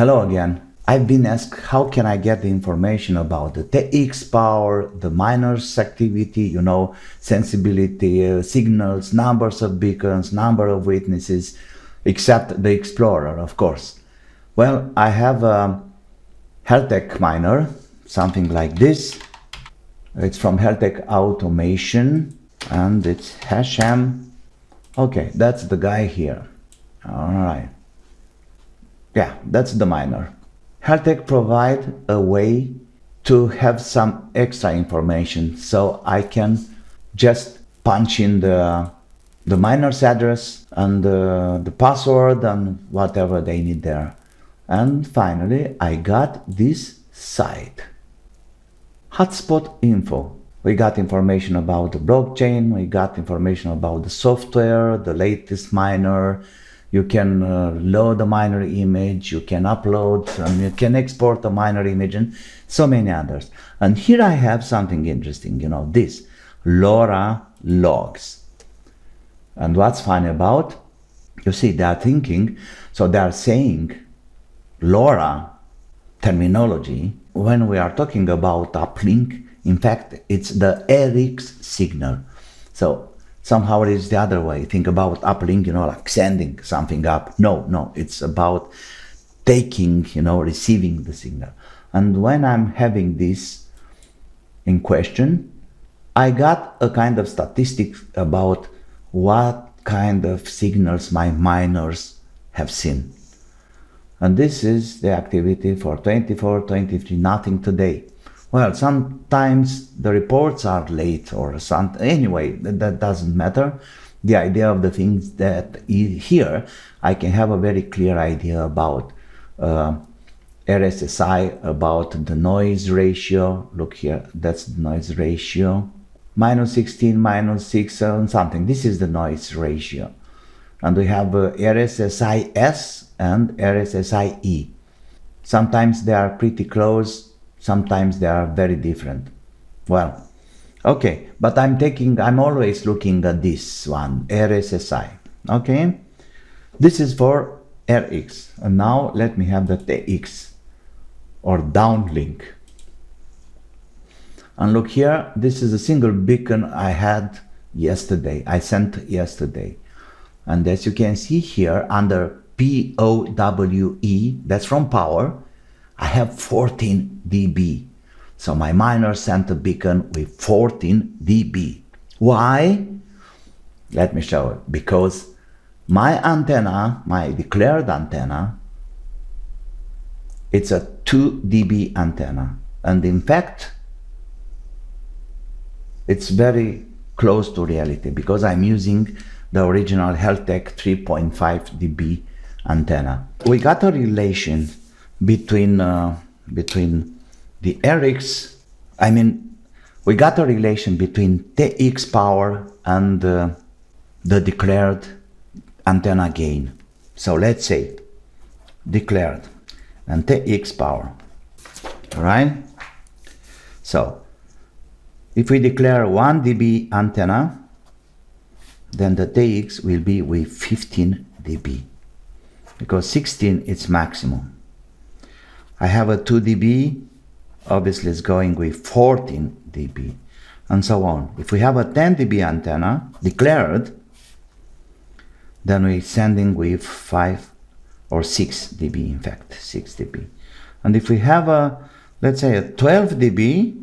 Hello again. I've been asked how can I get the information about the TX power, the minor's activity, sensibility, signals, numbers of beacons, number of witnesses, except the Explorer, of course. Well, I have a Heltec miner, something like this. It's from Heltec Automation and it's #M. Okay, that's the guy here. All right. Yeah, that's the miner. Heltec provide a way to have some extra information, so I can just punch in the miner's address and the password and whatever they need there. And finally, I got this site. Hotspot info. We got information about the blockchain, we got information about the software, the latest miner. You can load a miner image, you can upload, you can export a miner image, and so many others. And here I have something interesting, this LoRa logs. And what's funny about, you see, they are thinking, so they are saying LoRa terminology when we are talking about uplink. In fact, it's the RX signal. So somehow it is the other way. Think about uplink, like sending something up. No, it's about taking, receiving the signal. And when I'm having this in question, I got a kind of statistics about what kind of signals my miners have seen. And this is the activity for 24, 23, nothing today. Well, sometimes the reports are late or something. Anyway, that doesn't matter. The idea of the things that here I can have a very clear idea about RSSI, about the noise ratio. Look here, that's the noise ratio. -16, -6, and something. This is the noise ratio. And we have RSSI-S and RSSI-E. Sometimes they are pretty close. Sometimes they are very different. Well, okay, but I'm always looking at this one, RSSI, okay? This is for RX, and now let me have the TX, or downlink. And look here, this is a single beacon I had yesterday, I sent yesterday. And as you can see here, under POWE, that's from power, I have 14 dB. So my miner sent a beacon with 14 dB. Why? Let me show it. Because my antenna, my declared antenna, it's a 2 dB antenna. And in fact, it's very close to reality because I'm using the original Heltec 3.5 dB antenna. We got a relation between the RX, we got a relation between TX power and the declared antenna gain. So let's say declared and TX power, all right? So if we declare 1 dB antenna, then the TX will be with 15 dB because 16 is maximum. I have a 2 dB, obviously it's going with 14 dB, and so on. If we have a 10 dB antenna declared, then we're sending with 5 or 6 dB, in fact, 6 dB. And if we have let's say a 12 dB,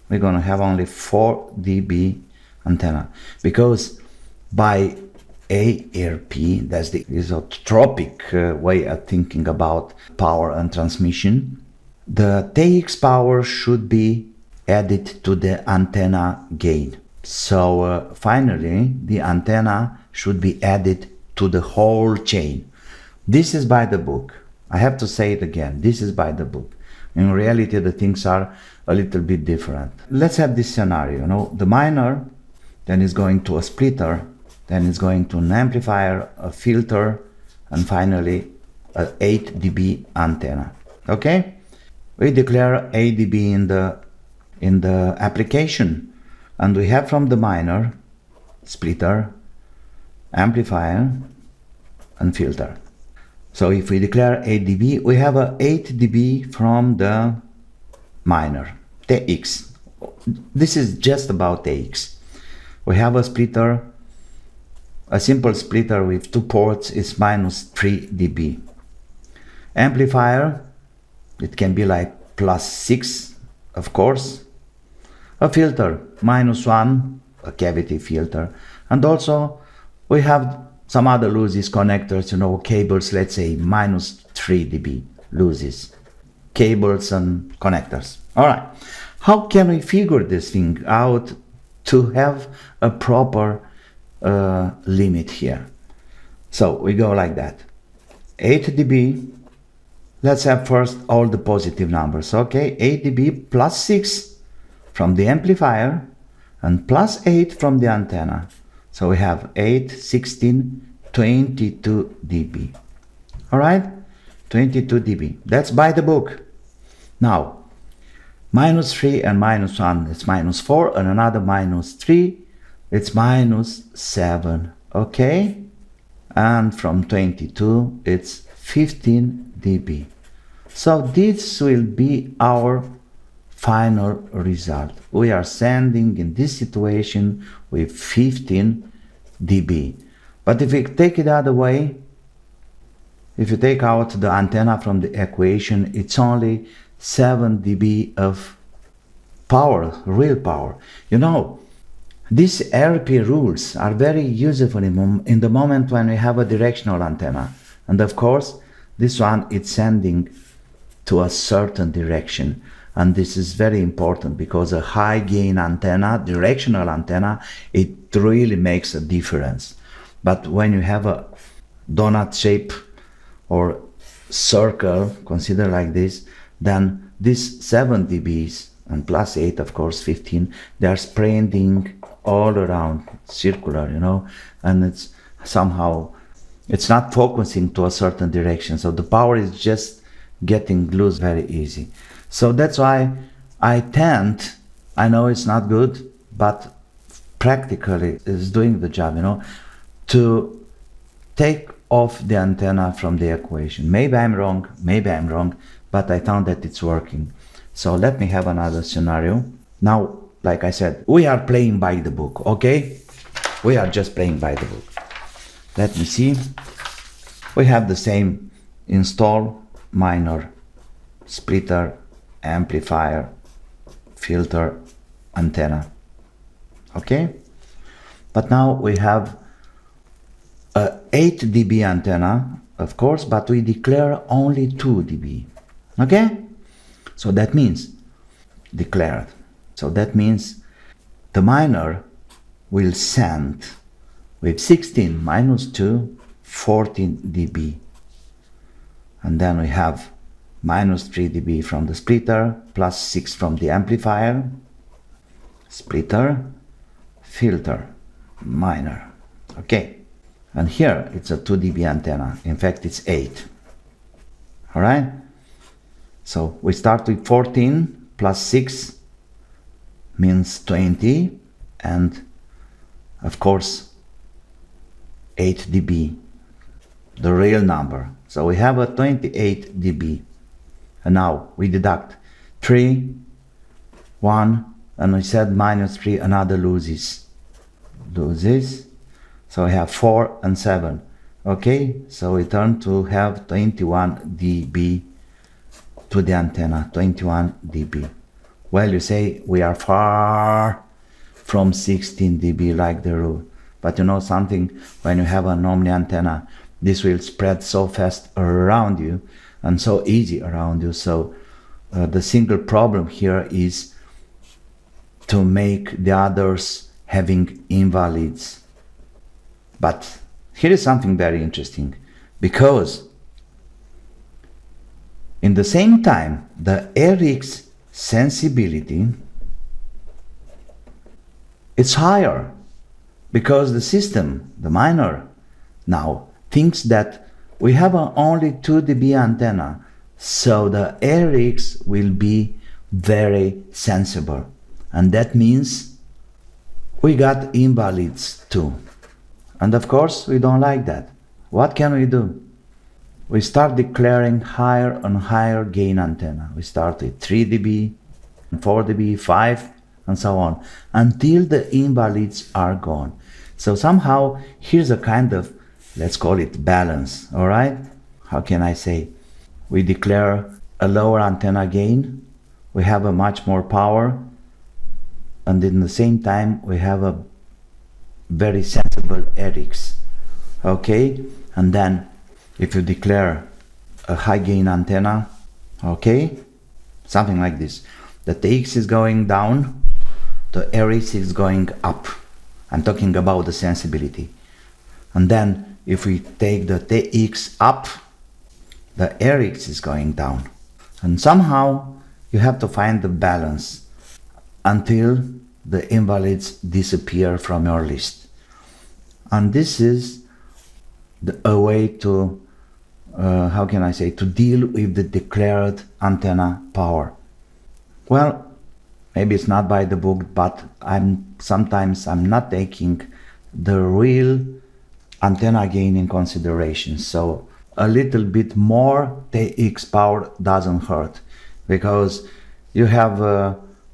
we're going to have only 4 dB antenna, because by ARP, that's the isotropic way of thinking about power and transmission, the TX power should be added to the antenna gain. So finally, the antenna should be added to the whole chain. This is by the book. I have to say it again, this is by the book. In reality, the things are a little bit different. Let's have this scenario, the miner then is going to a splitter, then it's going to an amplifier, a filter, and finally an 8 dB antenna. Okay? We declare 8 dB in the application, and we have from the miner, splitter, amplifier, and filter. So if we declare 8 dB, we have a 8 dB from the minor, TX. This is just about TX. We have a splitter, a simple splitter with 2 ports is minus 3 dB. Amplifier, it can be like plus 6, of course. A filter, minus 1, a cavity filter. And also we have some other losses connectors, cables, let's say minus 3 dB losses. Cables and connectors. All right. How can we figure this thing out to have a proper limit here? So we go like that. 8 dB. Let's have first all the positive numbers. Okay, 8 dB plus 6 from the amplifier and plus 8 from the antenna. So we have 8, 16, 22 dB. All right, 22 dB. That's by the book. Now, minus 3 and minus 1, it's minus 4, and another minus 3, it's minus 7. Okay, and from 22, it's 15 dB. So this will be our final result. We are sending in this situation with 15 dB. But if we take it the other way, if you take out the antenna from the equation, it's only 7 dB of power, real power. These RP rules are very useful in the moment when we have a directional antenna. And of course, this one is sending to a certain direction. And this is very important because a high gain antenna, directional antenna, it really makes a difference. But when you have a donut shape or circle, consider like this, then this 7 dBs and plus 8, of course, 15, they are spreading all around, circular, and it's somehow, it's not focusing to a certain direction. So the power is just getting loose very easy. So that's why I know it's not good, but practically it's doing the job, to take off the antenna from the equation. Maybe I'm wrong, but I found that it's working. So let me have another scenario. Now, like I said, we are playing by the book, okay? We are just playing by the book. Let me see. We have the same install, minor, splitter, amplifier, filter, antenna, okay? But now we have a 8 dB antenna, of course, but we declare only 2 dB, okay? So that means declared. So that means the minor will send with 16 minus 2, 14 dB. And then we have minus 3 dB from the splitter, plus 6 from the amplifier, splitter, filter, minor. Okay. And here it's a 2 dB antenna. In fact, it's 8. All right. So we start with 14 plus 6 means 20, and of course 8 dB, the real number. So we have a 28 dB. And now we deduct 3, 1, and we said minus 3, another loses. So we have 4 and 7. Okay, so we turn to have 21 dB to the antenna, 21 dB. Well, you say we are far from 16 dB like the rule. But you know something, when you have an omni antenna, this will spread so fast around you and so easy around you. So the single problem here is to make the others having invalids. But here is something very interesting, because in the same time, the RX sensibility is higher, because the system, the minor, now thinks that we have only 2 dB antenna, so the RX will be very sensible, and that means we got invalids too. And of course we don't like that. What can we do? we start declaring higher and higher gain antenna. We start with 3 dB, 4 dB, 5, and so on, until the invalids are gone. So somehow here's a kind of, let's call it balance, all right? How can I say? We declare a lower antenna gain, we have a much more power, and in the same time we have a very sensible RX, okay? And then if you declare a high gain antenna, okay, something like this, the TX is going down, the RX is going up. I'm talking about the sensibility. And then if we take the TX up, the RX is going down. And somehow you have to find the balance until the invalids disappear from your list. And this is a way to, how can I say, to deal with the declared antenna power. Well, maybe it's not by the book, but sometimes I'm not taking the real antenna gain in consideration. So a little bit more TX power doesn't hurt, because you have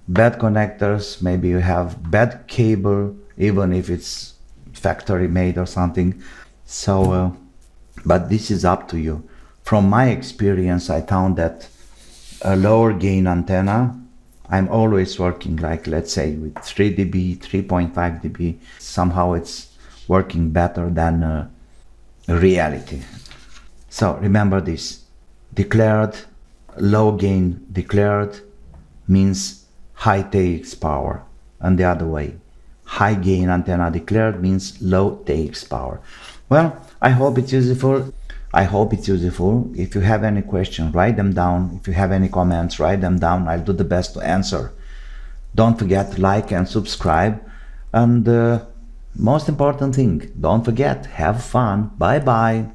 bad connectors, maybe you have bad cable, even if it's factory made or something. So, but this is up to you. From my experience, I found that a lower gain antenna, I'm always working like, let's say, with 3 dB, 3.5 dB. Somehow it's working better than reality. So remember this, declared, low gain declared means high TX power, and the other way. High gain antenna declared means low TX power. Well, I hope it's useful. If you have any questions, write them down. If you have any comments, write them down. I'll do the best to answer. Don't forget to like and subscribe. And most important thing, don't forget, have fun. Bye bye.